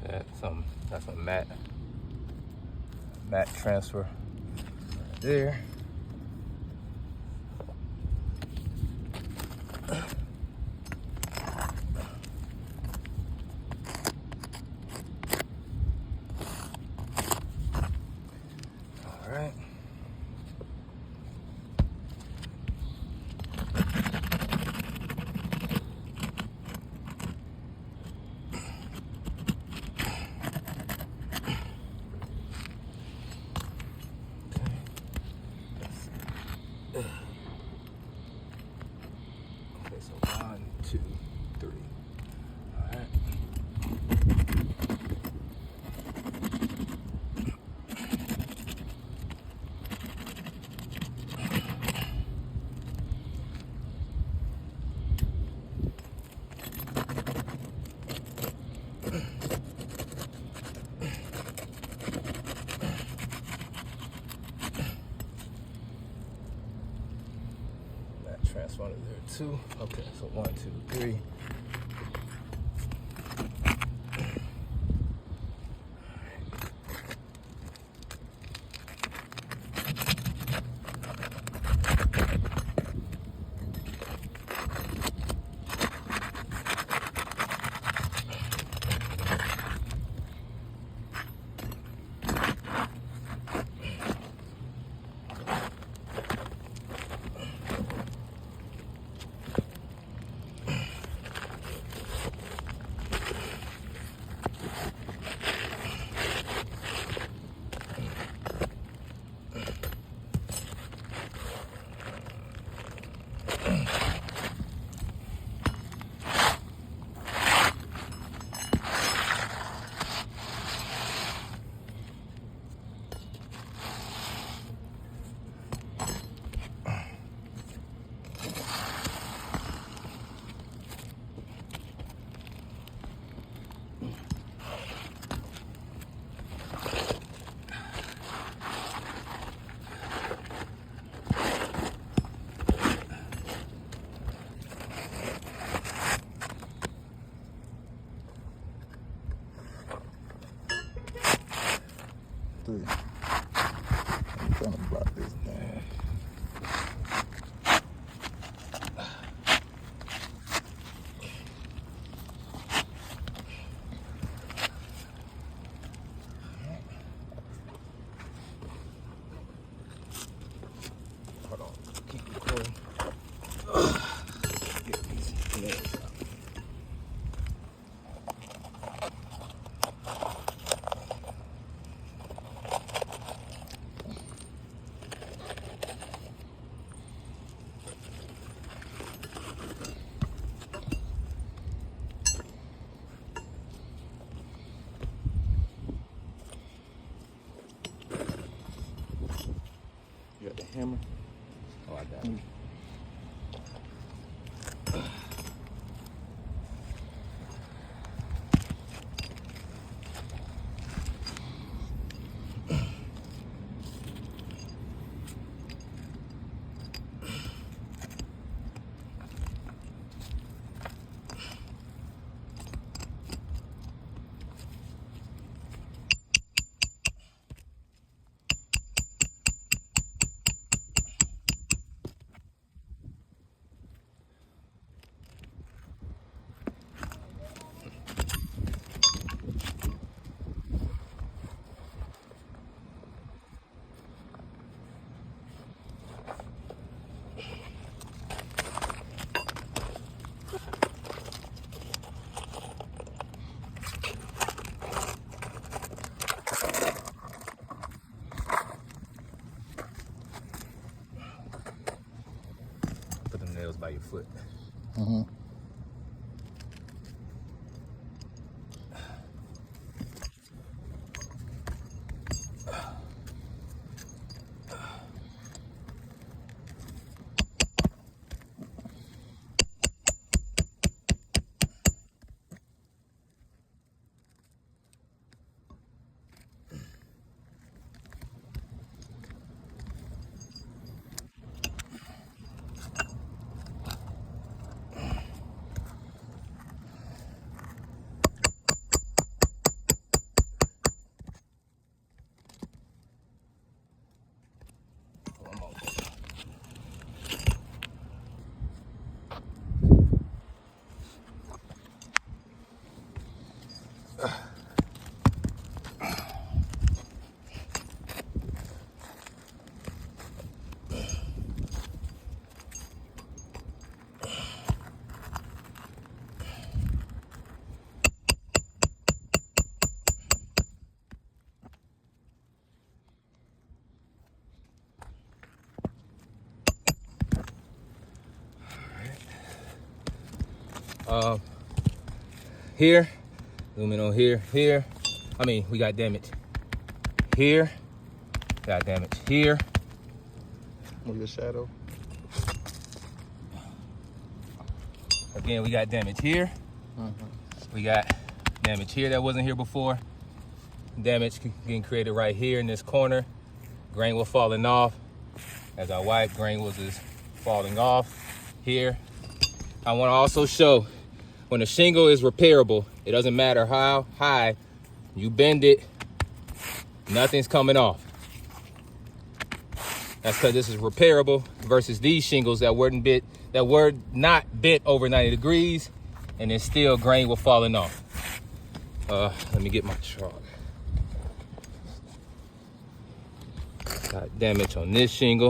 That's some mat transfer right there. All right. Okay, so 1, 2, 3. All right. That transponder there too. Okay, so 1, 2, 3. I'm trying to block this down. Hold on, keep recording. Get these nails out. You got the hammer? Oh, I got it. Put them nails by your foot. Mm-hmm. Here, zoom in on here, here. I mean, we got damage here, got damage here. Look at the shadow. Again, we got damage here. We got damage here that wasn't here before. Damage getting created right here in this corner. Grain was falling off. As I wipe, grain was just falling off here. I want to also show when a shingle is repairable, it doesn't matter how high you bend it, nothing's coming off. That's because this is repairable versus these shingles that were not bent over 90 degrees, and then still grain was falling off. Let me get my chart. Got damage on this shingle.